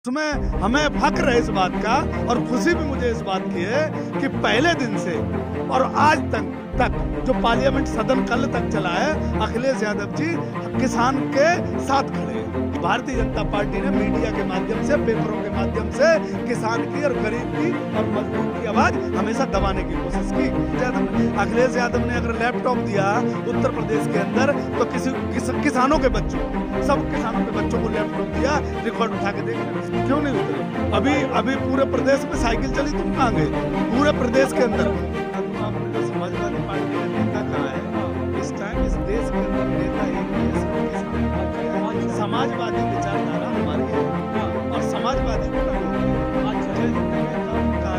उसमें हमें फक्र है इस बात का और खुशी भी मुझे इस बात की है कि पहले दिन से और आज तक जो पार्लियामेंट सदन कल तक चला है, अखिलेश यादव जी किसान के साथ खड़े हैं। भारतीय जनता पार्टी ने मीडिया के माध्यम से, पेपरों के माध्यम से किसान की और गरीब की और मजदूर की आवाज हमेशा दबाने की कोशिश की। अखिलेश यादव ने अगर लैपटॉप दिया उत्तर प्रदेश के अंदर तो किसानों के बच्चों, सब किसानों के बच्चों को लैपटॉप दिया, रिकॉर्ड उठा के देख, क्यों नहीं उतरे? अभी पूरे प्रदेश में साइकिल चली, तुम कहाँ गए? पूरे प्रदेश के अंदर समाजवादी पार्टी का नेता कहाँ है इस टाइम? इस देश के अंदर नेता एक समाजवादी विचारधारा हमारी है और समाजवादी को कहा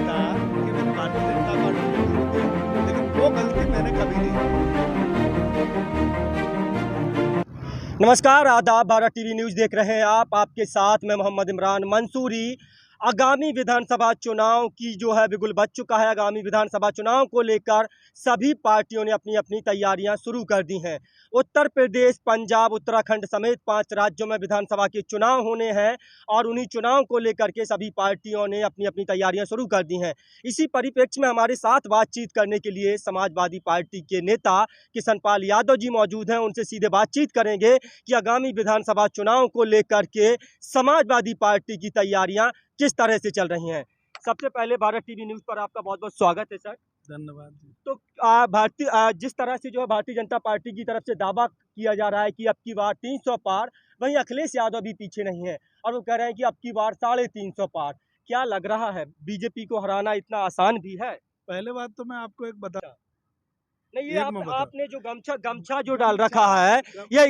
था कि मैं भारतीय जनता पार्टी, लेकिन वो गलती मैंने कभी नहीं की। नमस्कार, आदाब। भारत टीवी न्यूज़ देख रहे हैं आप। आपके साथ मैं मोहम्मद इमरान मंसूरी। आगामी विधानसभा चुनाव की जो है बिगुल बज चुका है। आगामी विधानसभा चुनाव को लेकर सभी पार्टियों ने अपनी अपनी तैयारियां शुरू कर दी हैं। उत्तर प्रदेश, पंजाब, उत्तराखंड समेत 5 राज्यों में विधानसभा के चुनाव होने हैं और उन्हीं चुनाव को लेकर के सभी पार्टियों ने अपनी अपनी तैयारियां शुरू कर दी हैं। इसी परिप्रेक्ष्य में हमारे साथ बातचीत करने के लिए समाजवादी पार्टी के नेता किशन पाल यादव जी मौजूद हैं। उनसे सीधे बातचीत करेंगे कि आगामी विधानसभा चुनाव को लेकर के समाजवादी पार्टी की तैयारियां किस तरह से चल रही हैं। सबसे पहले भारत टीवी न्यूज़ पर आपका बहुत बहुत स्वागत है सर। धन्यवाद जी। तो जिस तरह से जो है भारतीय जनता पार्टी की तरफ से दावा किया जा रहा है कि अब की बार 300 पार, वहीं अखिलेश यादव भी पीछे नहीं है और वो कह रहे हैं कि अब की बार 350 पार। क्या लग रहा है, बीजेपी को हराना इतना आसान भी है? पहले बात तो मैं आपको एक बता नहीं, ये आपने जो गमछा जो डाल रखा है, ये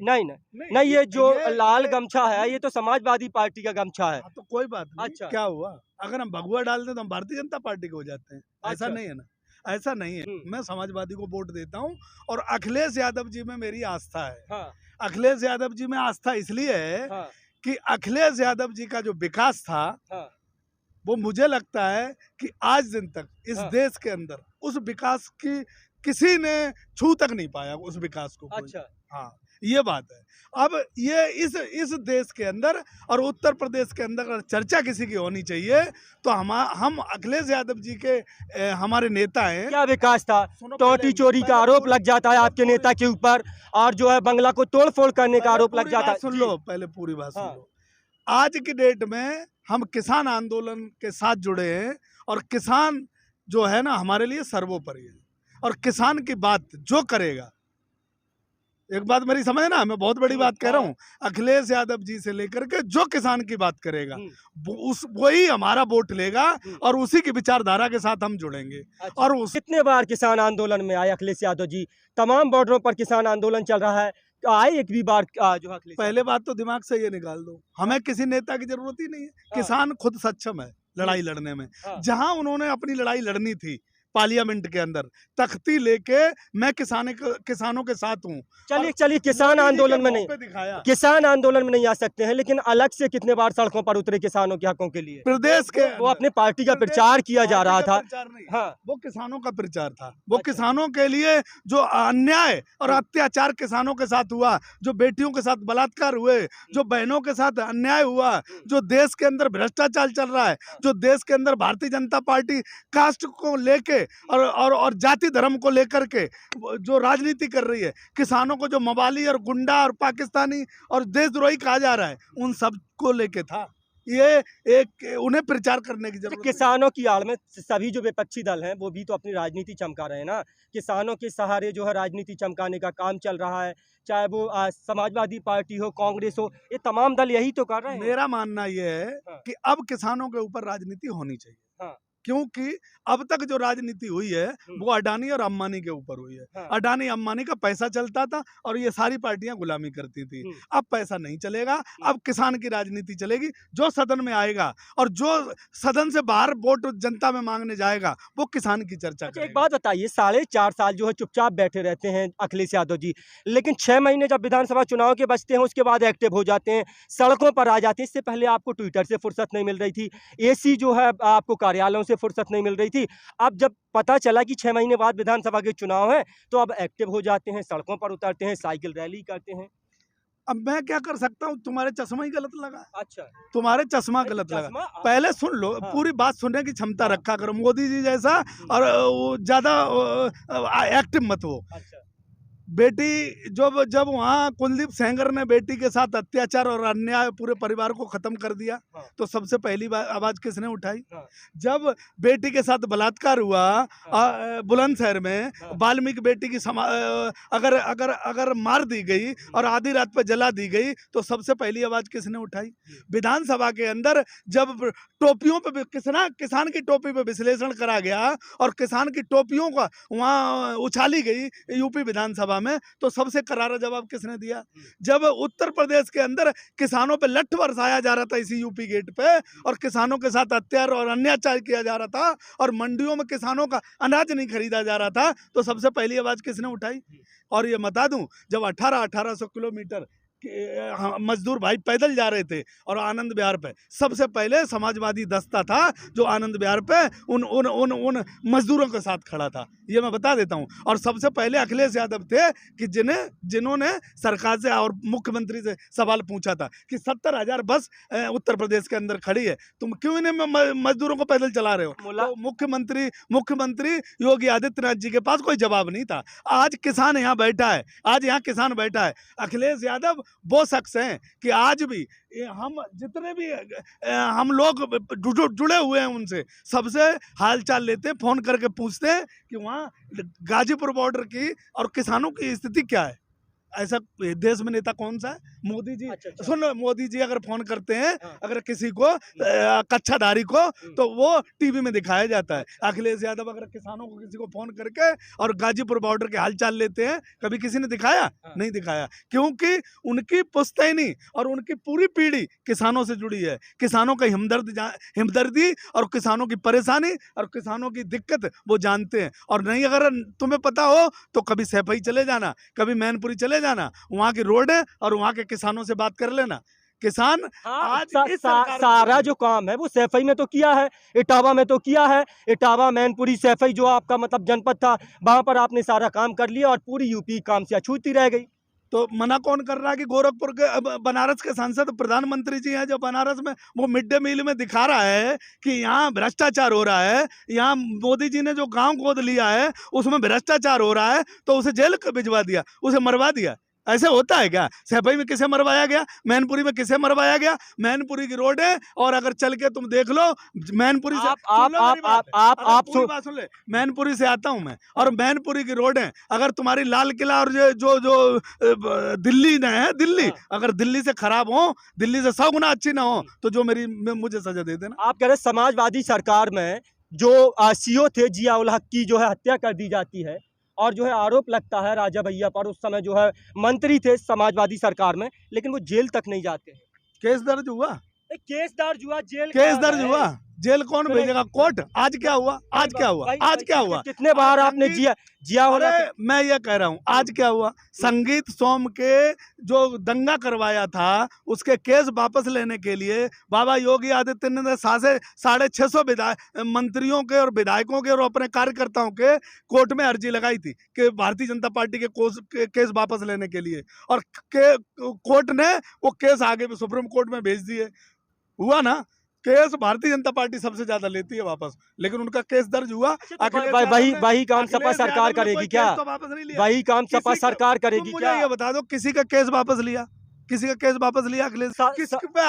नहीं, ये जो लाल गमछा है ये तो समाजवादी पार्टी का गमछा है। तो कोई बात नहीं। अच्छा, क्या हुआ? अगर हम भगवा डाल दें तो हम भारतीय जनता पार्टी के हो जाते हैं? ऐसा अच्छा। नहीं है ना, ऐसा नहीं है। मैं समाजवादी को वोट देता हूँ और अखिलेश यादव जी में मेरी आस्था है। हाँ। अखिलेश यादव जी में आस्था इसलिए है हाँ। कि अखिलेश यादव जी का जो विकास था, हाँ। वो मुझे लगता है कि आज दिन तक इस हाँ। देश के अंदर उस विकास की किसी ने छू तक नहीं पाया, उस विकास को। अच्छा। हाँ, ये बात है। अब ये इस देश के अंदर और उत्तर प्रदेश के अंदर अगर चर्चा किसी की होनी चाहिए तो हम अखिलेश यादव जी के हमारे नेता हैं। क्या विकास था? टोटी चोरी का आरोप लग जाता है आपके नेता के ऊपर और जो है बंगला को तोड़फोड़ करने का आरोप लग जाता है। सुन लो, पहले पूरी बात सुन लो। आज की डेट में हम किसान आंदोलन के साथ जुड़े हैं और किसान जो है ना हमारे लिए सर्वोपरि है और किसान की बात जो करेगा, एक बात मेरी समझ ना, मैं बहुत बड़ी बात कह रहा हूँ, अखिलेश यादव जी से लेकर के जो किसान की बात करेगा वही हमारा वोट लेगा और उसी की विचारधारा के साथ हम जुड़ेंगे। अच्छा। और कितने बार किसान आंदोलन में आए अखिलेश यादव जी? तमाम बॉर्डरों पर किसान आंदोलन चल रहा है, तो आए एक भी बार जो अखिलेश? पहले बात तो दिमाग से ये निकाल दो, हमें किसी नेता की जरूरत ही नहीं है। किसान खुद सक्षम है लड़ाई लड़ने में। जहां उन्होंने अपनी लड़ाई लड़नी थी पार्लियामेंट के अंदर, तख्ती लेके मैं किसानों के साथ हूँ। चलिए किसान आंदोलन में नहीं, किसान आंदोलन में नहीं आ सकते हैं, लेकिन अलग से कितने बार सड़कों पर उतरे किसानों के हकों के लिए? प्रदेश के वो अपने पार्टी का प्रचार किया जा रहा था। हाँ, वो किसानों का प्रचार था। वो किसानों के लिए जो अन्याय और अत्याचार किसानों के साथ हुआ, जो बेटियों के साथ बलात्कार हुए, जो बहनों के साथ अन्याय हुआ, जो देश के अंदर भ्रष्टाचार चल रहा है, जो देश के अंदर भारतीय जनता पार्टी कास्ट को लेके और जाति धर्म को लेकर के जो राजनीति कर रही है, किसानों को जो मवाली और गुंडा और पाकिस्तानी और देशद्रोही कहा जा रहा है, उन सब को लेके था। ये एक उन्हें प्रचार करने की जरूरत। किसानों की आड़ में सभी जो विपक्षी दल हैं वो भी तो अपनी राजनीति चमका रहे हैं ना। किसानों के सहारे जो है राजनीति चमकाने का काम चल रहा है, चाहे वो समाजवादी पार्टी हो, कांग्रेस हो, ये तमाम दल यही तो कर रहे हैं। मेरा मानना ये है कि अब किसानों के ऊपर राजनीति होनी चाहिए। क्योंकि अब तक जो राजनीति हुई है वो अडानी और अंबानी के ऊपर हुई है। अडानी अंबानी का पैसा चलता था और ये सारी पार्टियां गुलामी करती थी। अब पैसा नहीं चलेगा, अब किसान की राजनीति चलेगी। जो सदन में आएगा और जो सदन से बाहर वोट जनता में मांगने जाएगा वो किसान की चर्चा करेगा। एक बात बताइए, 4.5 साल जो है चुपचाप बैठे रहते हैं अखिलेश यादव जी, लेकिन 6 महीने जब विधानसभा चुनाव के बचते हैं उसके बाद एक्टिव हो जाते हैं, सड़कों पर आ जाते हैं। इससे पहले आपको ट्विटर से फुर्सत नहीं मिल रही थी, एसी जो है आपको कार्यालयों से फुर्सत नहीं मिल रही थी। अब जब पता चला कि 6 महीने बाद विधानसभा के चुनाव है तो अब एक्टिव हो जाते हैं, सड़कों पर उतरते हैं, साइकिल रैली करते हैं। अब मैं क्या कर सकता हूँ, तुम्हारे चश्मा ही गलत लगा। अच्छा, तुम्हारे चश्मा गलत लगा। चश्मा पहले सुन लो, हाँ। पूरी बात सुनने की क्षमता रखा करो, मोदी जी जैसा और वो ज्यादा एक्टिव मत हो। अच्छा, बेटी जब जब वहाँ कुलदीप सेंगर ने बेटी के साथ अत्याचार और अन्याय पूरे परिवार को खत्म कर दिया, हाँ। तो सबसे पहली बार आवाज किसने उठाई? हाँ। जब बेटी के साथ बलात्कार हुआ बुलंदशहर में, हाँ। वाल्मीकि बेटी की अगर अगर अगर मार दी गई और आधी रात पे जला दी गई, तो सबसे पहली आवाज किसने उठाई? विधानसभा के अंदर जब टोपियों पे किसान की टोपी पे विश्लेषण करा गया और किसान की टोपियों का वहाँ उछाली गई यूपी विधानसभा में, तो सबसे करारा जवाब किसने दिया? जब उत्तर प्रदेश के अंदर किसानों पे लठ बरसाया जा रहा था इसी यूपी गेट पे, और किसानों के साथ अत्याचार और अन्याचार किया जा रहा था, और मंडियों में किसानों का अनाज नहीं खरीदा जा रहा था, तो सबसे पहली आवाज किसने उठाई? और ये बता दूं, जब 1800 किलोमीटर मजदूर भाई पैदल जा रहे थे और आनंद विहार पे सबसे पहले समाजवादी दस्ता था जो आनंद विहार पे उन उन उन उन मजदूरों के साथ खड़ा था, ये मैं बता देता हूं। और सबसे पहले अखिलेश यादव थे कि जिन्होंने सरकार से और मुख्यमंत्री से सवाल पूछा था कि 70,000 बस उत्तर प्रदेश के अंदर खड़ी है, तुम क्यों इन्हें मजदूरों को पैदल चला रहे हो? तो मुख्यमंत्री योगी आदित्यनाथ जी के पास कोई जवाब नहीं था। आज किसान यहाँ बैठा है, आज यहाँ किसान बैठा है। अखिलेश यादव वो शख्स हैं कि आज भी हम जितने भी हम लोग जुड़े हुए हैं उनसे सबसे हालचाल लेते हैं, फोन करके पूछते हैं कि वहाँ गाजीपुर बॉर्डर की और किसानों की स्थिति क्या है। ऐसा देश में नेता कौन सा है? मोदी जी। अच्छा। सुन लो, मोदी जी अगर फोन करते हैं हाँ। अगर किसी को कच्छाधारी को, तो वो टीवी में दिखाया जाता है। अखिलेश यादव अगर किसानों को किसी को फोन करके और गाजीपुर बॉर्डर के हालचाल लेते हैं, कभी किसी ने दिखाया? हाँ। नहीं दिखाया, क्योंकि उनकी पुश्तैनी और उनकी पूरी पीढ़ी किसानों से जुड़ी है। किसानों का हमदर्दी और किसानों की परेशानी और किसानों की दिक्कत वो जानते हैं। और नहीं अगर तुम्हें पता हो तो कभी सैफई चले जाना, कभी मैनपुरी चले जाना, वहाँ की रोड है और वहाँ के किसानों से बात कर लेना। किसान हाँ, आज इस सारा जो काम है वो सैफई में तो किया है, इटावा में तो किया है। इटावा, मैनपुरी, सैफई जो आपका मतलब जनपद था, वहां पर आपने सारा काम कर लिया और पूरी यूपी काम से अछूती रह गई। तो मना कौन कर रहा है कि गोरखपुर के बनारस के सांसद प्रधानमंत्री जी हैं जो बनारस में वो मिड डे मील में दिखा रहा है कि यहाँ भ्रष्टाचार हो रहा है, यहाँ मोदी जी ने जो गांव गोद लिया है उसमें भ्रष्टाचार हो रहा है, तो उसे जेल भिजवा दिया, उसे मरवा दिया। ऐसे होता है क्या? सैफई में किसे मरवाया गया? मैनपुरी में किसे मरवाया गया? मैनपुरी की रोड है, और अगर चल के तुम देख लो मैनपुरी से, आप सुन ले, मैनपुरी से आता हूं मैं, और मैनपुरी की रोड है, अगर तुम्हारी लाल किला और जो दिल्ली ने है, दिल्ली अगर दिल्ली से खराब हो, दिल्ली से 100 गुना अच्छी ना हो, तो जो मुझे सजा दे देना। आप कह रहे समाजवादी सरकार में जो सीओ थे जिया उल हक की जो है हत्या कर दी जाती है, और जो है आरोप लगता है राजा भैया पर, उस समय जो है मंत्री थे समाजवादी सरकार में, लेकिन वो जेल तक नहीं जाते हैं। केस दर्ज हुआ? केस दर्ज हुआ, जेल केस दर्ज हुआ, जेल कौन भेजेगा? कोर्ट। आज क्या हुआ? आज क्या हुआ? आज क्या हुआ? कितने बार आपने जिया होगा? मैं ये कह रहा हूँ, आज क्या हुआ? संगीत सोम के जो दंगा करवाया था उसके केस वापस लेने के लिए बाबा योगी आदित्यनाथ ने 650 मंत्रियों के और विधायकों के और अपने कार्यकर्ताओं के कोर्ट में अर्जी लगाई थी कि भारतीय जनता पार्टी के केस वापस लेने के लिए, और कोर्ट ने वो केस आगे सुप्रीम कोर्ट में भेज दिए। हुआ ना? केस भारतीय जनता पार्टी सबसे ज्यादा लेती है वापस, लेकिन उनका केस दर्ज हुआ। वही काम सपा सरकार करेगी क्या? वही काम सपा सरकार करेगी क्या? मुझे ये बता दो, किसी का केस वापस लिया? किसी का केस वापस लिया? अखिलेश किस पे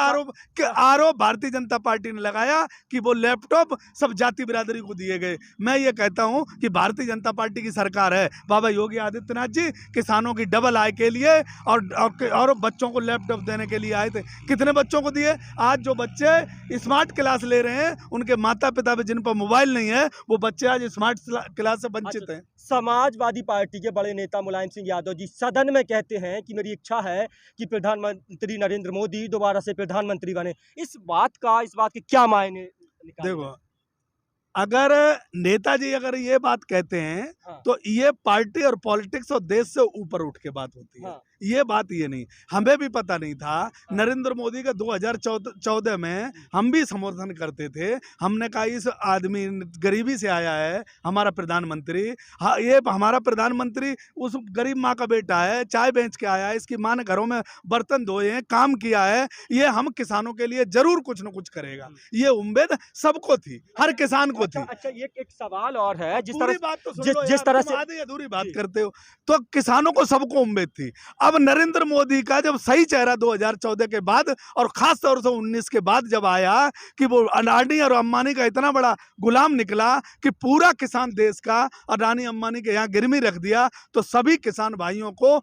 आरोप भारतीय जनता पार्टी ने लगाया कि वो लैपटॉप सब जाति बिरादरी को दिए गए। मैं ये कहता हूं कि भारतीय जनता पार्टी की सरकार है, बाबा योगी आदित्यनाथ जी किसानों की डबल आय के लिए और बच्चों को लैपटॉप देने के लिए आए थे। कितने बच्चों को दिए? आज जो बच्चे स्मार्ट क्लास ले रहे हैं उनके माता पिता पे जिन पर मोबाइल नहीं है, वो बच्चे आज स्मार्ट क्लास से वंचित हैं। समाजवादी पार्टी के बड़े नेता मुलायम सिंह यादव जी सदन में कहते हैं कि मेरी इच्छा है कि प्रधानमंत्री नरेंद्र मोदी दोबारा से प्रधानमंत्री बने। इस बात के क्या मायने? देखो, अगर नेताजी अगर ये बात कहते हैं तो ये पार्टी और पॉलिटिक्स और देश से ऊपर उठ के बात होती है। ये बात ये नहीं, हमें भी पता नहीं था। नरेंद्र मोदी का 2014 में हम भी समर्थन करते थे। हमने कहा इस आदमी गरीबी से आया है हमारा प्रधानमंत्री, हाँ ये हमारा प्रधानमंत्री उस गरीब माँ का बेटा है, चाय बेच के आया है, इसकी माँ ने घरों में बर्तन धोए हैं, काम किया है, ये हम किसानों के लिए जरूर कुछ न कुछ करेगा। ये उम्मीद सबको थी, हर किसान को थी। अच्छा, ये एक सवाल और है, जिस पूरी तरह बात तो सुन जिस लो जिस यार, तरह तुम से आधी अधूरी बात करते हो। तो किसानों को सबको उम्मीद थी। अब नरेंद्र मोदी का जब सही चेहरा 2014 के बाद और खास तौर से 19 के बाद जब आया कि वो अडानी और अंबानी का इतना बड़ा गुलाम निकला कि पूरा किसान देश का अडानी अंबानी के यहाँ गिरवी रख दिया, तो सभी किसान भाइयों को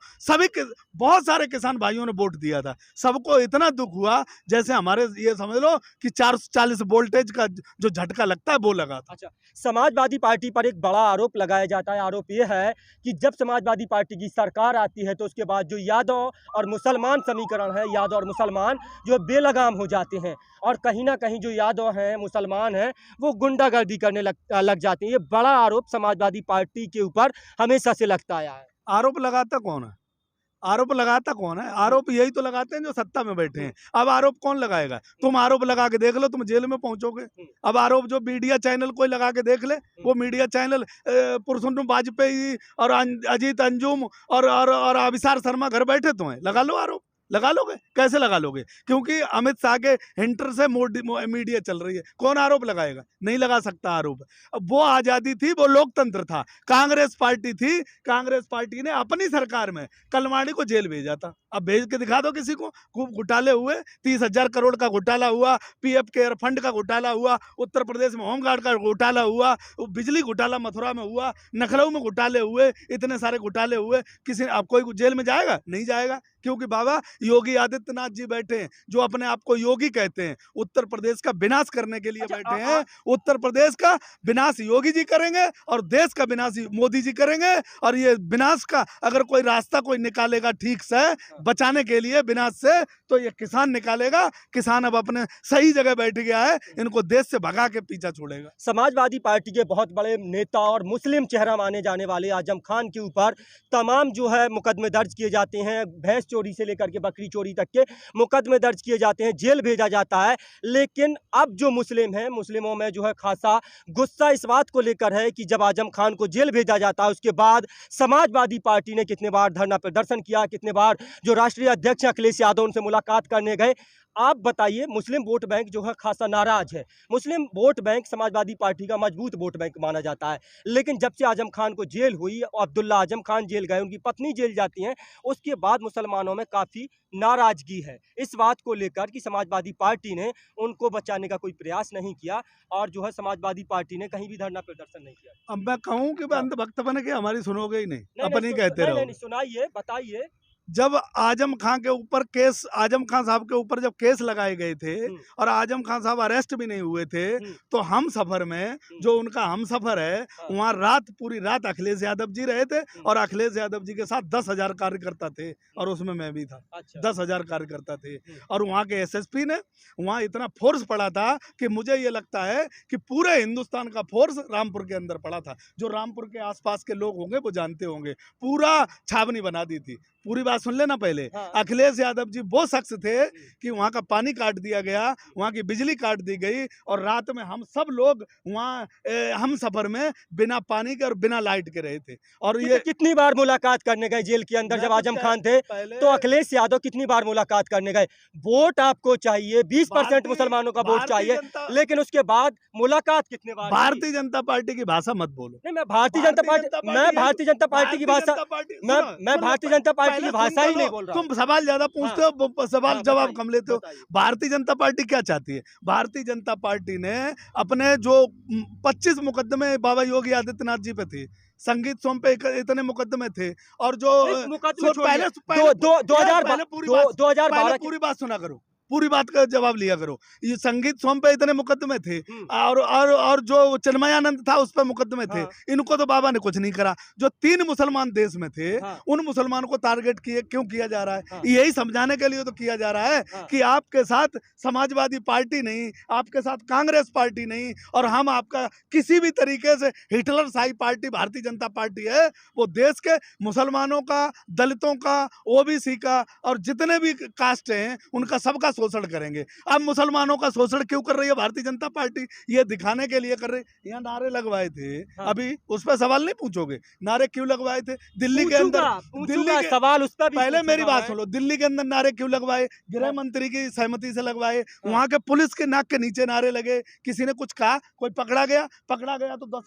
बहुत सारे किसान भाइयों ने वोट दिया था। सबको इतना दुख हुआ जैसे हमारे ये समझ लो कि 440 वोल्टेज का जो झटका लगता है वो लगा था। अच्छा, समाजवादी पार्टी पर एक बड़ा आरोप लगाया जाता है। आरोप ये है कि जब समाजवादी पार्टी की सरकार आती है तो उसके बाद जो यादव और मुसलमान समीकरण है, यादव और मुसलमान जो बेलगाम हो जाते हैं, और कहीं ना कहीं जो यादव हैं, मुसलमान हैं, वो गुंडागर्दी करने लग जाते हैं। ये बड़ा आरोप समाजवादी पार्टी के ऊपर हमेशा से लगता आया है। आरोप लगाता कौन है? आरोप लगाता कौन है? आरोप यही तो लगाते हैं जो सत्ता में बैठे हैं। अब आरोप कौन लगाएगा? तुम आरोप लगा के देख लो, तुम जेल में पहुंचोगे। अब आरोप जो मीडिया चैनल कोई लगा के देख ले, वो मीडिया चैनल पुरुषोत्तम वाजपेयी और अजीत अंजुम और अभिसार शर्मा घर बैठे तो हैं, लगा लो आरोप। लगा लोगे? कैसे लगा लोगे? क्योंकि अमित शाह के हिंटर से मीडिया चल रही है। कौन आरोप लगाएगा? नहीं लगा सकता आरोप। अब वो आजादी थी, वो लोकतंत्र था। कांग्रेस पार्टी थी, कांग्रेस पार्टी ने अपनी सरकार में कलमाड़ी को जेल भेजा था। अब भेज के दिखा दो किसी को। खूब घोटाले हुए, 30,000 करोड़ का घोटाला हुआ, पीएफ केयर फंड का घोटाला हुआ, उत्तर प्रदेश में होमगार्ड का घोटाला हुआ, बिजली घोटाला मथुरा में हुआ, लखनऊ में घोटाले हुए, इतने सारे घोटाले हुए। अब कोई जेल में जाएगा? नहीं जाएगा, क्योंकि बाबा योगी आदित्यनाथ जी बैठे हैं, जो अपने आप को योगी कहते हैं, उत्तर प्रदेश का विनाश करने के लिए बैठे हैं। उत्तर प्रदेश का विनाश योगी जी करेंगे और देश का विनाश मोदी जी करेंगे। और ये विनाश का अगर कोई रास्ता कोई निकालेगा ठीक से बचाने के लिए विनाश से, तो ये किसान निकालेगा। किसान अब अपने सही जगह बैठ गया है, इनको देश से भगा के पीछा छोड़ेगा। समाजवादी पार्टी के बहुत बड़े नेता और मुस्लिम चेहरा माने जाने वाले आजम खान के ऊपर तमाम जो है मुकदमे दर्ज किए जाते हैं। भैंस चोरी से लेकर के बकरी चोरी तक के मुकदमे दर्ज किए जाते हैं, जेल भेजा जाता है। लेकिन अब जो मुस्लिम हैं, मुस्लिमों में जो है खासा गुस्सा इस बात को लेकर है कि जब आजम खान को जेल भेजा जाता है, उसके बाद समाजवादी पार्टी ने कितने बार धरना प्रदर्शन किया, कितने बार जो राष्ट्रीय अध्यक्ष अखिलेश यादव उनसे मुलाकात करने गए। आप बताइए, मुस्लिम वोट बैंक जो है खासा नाराज है। मुस्लिम वोट बैंक समाजवादी पार्टी का मजबूत वोट बैंक माना जाता है, लेकिन जब से आजम खान को जेल हुई, अब्दुल्ला आजम खान जेल गए, उनकी पत्नी जेल जाती हैं, उसके बाद मुसलमानों में काफ़ी नाराजगी है इस बात को लेकर कि समाजवादी पार्टी ने उनको बचाने का कोई प्रयास नहीं किया, और जो है समाजवादी पार्टी ने कहीं भी धरना प्रदर्शन नहीं किया। अब मैं कहूँ कि अंधभक्त बन के हमारी सुनोगे ही नहीं, अपनी कहते रहो। सुनाइए, बताइए। जब आजम खान के ऊपर केस, आजम खान साहब के ऊपर जब केस लगाए गए थे और आजम खान साहब अरेस्ट भी नहीं हुए थे, तो हम सफर में जो उनका हम सफर है, वहाँ पूरी रात अखिलेश यादव जी रहे थे, और अखिलेश यादव जी के साथ 10,000 कार्यकर्ता थे, और उसमें मैं भी था। 10,000 कार्यकर्ता थे, और वहाँ के एसएसपी ने वहाँ इतना फोर्स पड़ा था कि मुझे ये लगता है कि पूरे हिंदुस्तान का फोर्स रामपुर के अंदर पड़ा था। जो रामपुर के आसपास के लोग होंगे वो जानते होंगे, पूरा छावनी बना दी थी। पूरी बात सुन लेना पहले। अखिलेश यादव जी वो शख्स थे कि वहाँ का पानी काट दिया गया, वहाँ की बिजली काट दी गई, और रात में हम सब लोग वहाँ हम सफर में बिना पानी के और बिना लाइट के रहे थे। और ये कितनी बार मुलाकात करने गए जेल के अंदर जब आजम खान थे, तो अखिलेश यादव कितनी बार मुलाकात करने गए? वोट आपको चाहिए, 20% मुसलमानों का वोट चाहिए, लेकिन उसके बाद मुलाकात कितने बार? भारतीय जनता पार्टी की भाषा मत बोलो। नहीं, मैं भारतीय जनता पार्टी की भाषा, मैं भारतीय जनता पार्टी की भाषा ही नहीं बोल रहा। तुम सवाल ज्यादा पूछते हो, सवाल जवाब कम लेते हो। भारतीय जनता पार्टी क्या चाहती है? भारतीय जनता पार्टी ने अपने जो 25 मुकदमे बाबा योगी आदित्यनाथ जी पे थे, संगीत सोम पे इतने मुकदमे थे, और जो पहले 2012 पूरी बात सुना करो। पूरी बात का जवाब लिया करो। ये संगीत सोम पे इतने मुकदमे थे और जो चिन्मयानंद था उस पर मुकदमे थे। हाँ। इनको तो बाबा ने कुछ नहीं करा। जो 3 मुसलमान देश में थे हाँ। उन मुसलमानों को टारगेट क्यों किया जा रहा है? हाँ। यही समझाने के लिए तो किया जा रहा है हाँ। कि आपके साथ समाजवादी पार्टी नहीं, आपके साथ कांग्रेस पार्टी नहीं, और हम आपका किसी भी तरीके से हिटलर शाही पार्टी भारतीय जनता पार्टी है। वो देश के मुसलमानों का, दलितों का, ओबीसी का और जितने भी कास्ट हैं उनका सबका शोषण करेंगे। अब मुसलमानों का शोषण क्यों कर रही है भारतीय जनता पार्टी? ये दिखाने के लिए कर रही। यहाँ नारे लगवाए थे, हाँ। अभी उस पर सवाल नहीं पूछोगे? नारे क्यों लगवाए थे दिल्ली के अंदर? पूछूंगा, सवाल उस पर भी पहले मेरी पूछूंगा बात सुनो, दिल्ली के अंदर नारे क्यों लगवाए? गृह मंत्री की सहमति से लगवाए। वहां के पुलिस के नाक के नीचे नारे लगे। किसी ने कुछ कहा? कोई पकड़ा गया तो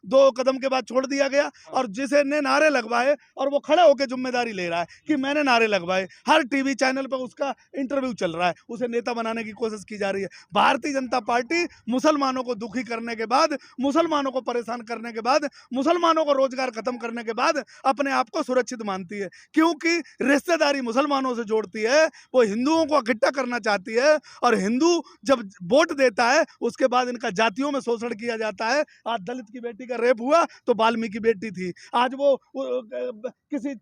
2 कदम के बाद छोड़ दिया गया। और जिसने नारे लगवाए और वो खड़े होकर जिम्मेदारी ले रहा है कि मैंने नारे लगवाए, हर टीवी चैनल पर उसका इंटरव्यू चल रहा है, उसे नेता बनाने की कोशिश की जा रही है। भारतीय जनता पार्टी मुसलमानों को दुखी करने के बाद, मुसलमानों को परेशान करने के बाद, मुसलमानों को रोजगार खत्म करने के बाद अपने आप को सुरक्षित मानती है, क्योंकि रिश्तेदारी मुसलमानों से जोड़ती है। वो हिंदुओं को इकट्ठा करना चाहती है, और हिंदू जब वोट देता है उसके बाद इनका जातियों में शोषण किया जाता है। आज दलित की बेटी का रेप हुआ तो वाल्मीकि बेटी थी, आज वो किसी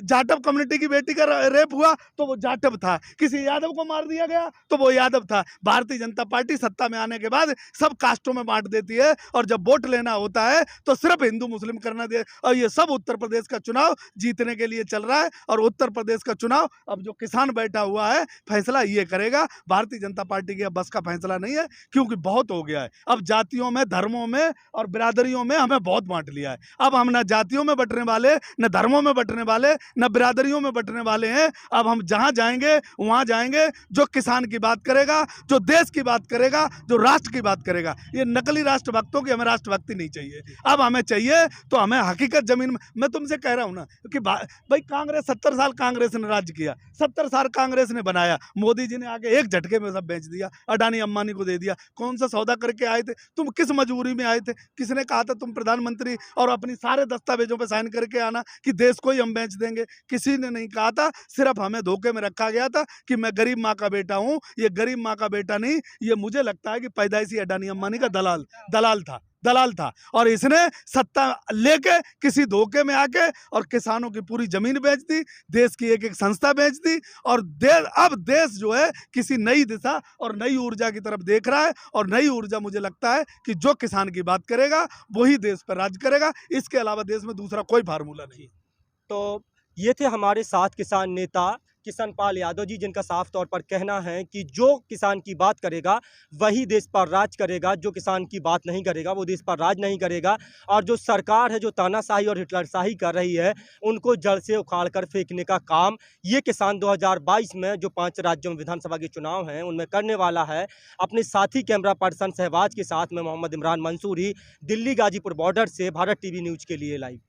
जाटव कम्युनिटी की बेटी का रेप हुआ तो वो जाटव था, किसी यादव को मार दिया गया तो वो यादव था। भारतीय जनता पार्टी सत्ता में आने के बाद सब कास्टों में बांट देती है, और जब वोट लेना होता है तो सिर्फ हिंदू मुस्लिम करना दे। और ये सब उत्तर प्रदेश का चुनाव जीतने के लिए चल रहा है, और उत्तर प्रदेश का चुनाव अब जो किसान बैठा हुआ है फैसला ये करेगा। भारतीय जनता पार्टी के बस का फैसला नहीं है, क्योंकि बहुत हो गया है। अब जातियों में, धर्मों में और बिरादरियों में हमें बहुत बांट लिया है। अब हम न जातियों में बंटने वाले, न धर्मों में बंटने वाले, न बिरादरियों में बंटने वाले हैं। अब हम जहां जाएंगे वहां जाएंगे जो किसान की बात करेगा, जो देश की बात करेगा, जो राष्ट्र की बात करेगा। ये नकली राष्ट्रभक्तों की हमें राष्ट्रभक्ति नहीं चाहिए। अब हमें चाहिए तो हमें हकीकत जमीन में। मैं तुमसे कह रहा हूं ना कि भाई कांग्रेस 70 साल कांग्रेस ने राज्य किया, 70 साल कांग्रेस ने बनाया। मोदी जी ने आके एक झटके में सब बेच दिया, अडानी अंबानी को दे दिया। कौन सा सौदा करके आए थे तुम? किस मजबूरी में आए थे? किसने कहा था तुम प्रधानमंत्री और अपनी सारे दस्तावेजों पे साइन करके आना कि देश को ही हम बेच देंगे? किसी ने नहीं कहा था। सिर्फ हमें धोखे में रखा गया था कि मैं गरीब माँ का बेटा हूँ। ये गरीब माँ का बेटा नहीं, ये मुझे लगता है कि पैदाइशी अडानी अंबानी का दलाल था। और इसने सत्ता लेके किसी धोखे में आके और किसानों की पूरी जमीन बेच दी, देश की एक संस्था बेच दी, और अब देश जो है किसी नई दिशा और नई ऊर्जा की तरफ देख रहा है। और नई ऊर्जा मुझे लगता है कि जो किसान की बात करेगा वही देश पर राज करेगा। इसके अलावा देश में दूसरा कोई फार्मूला नहीं। तो ये थे हमारे साथ किसान नेता किशन पाल यादव जी, जिनका साफ तौर पर कहना है कि जो किसान की बात करेगा वही देश पर राज करेगा, जो किसान की बात नहीं करेगा वो देश पर राज नहीं करेगा। और जो सरकार है जो तानाशाही और हिटलरशाही कर रही है, उनको जड़ से उखाड़ कर फेंकने का काम ये किसान 2022 में जो 5 राज्यों में विधानसभा के चुनाव हैं उनमें करने वाला है। अपने साथी कैमरा पर्सन शहबाज के साथ मैं मोहम्मद इमरान मंसूरी, दिल्ली गाजीपुर बॉर्डर से भारत टीवी न्यूज़ के लिए लाइव।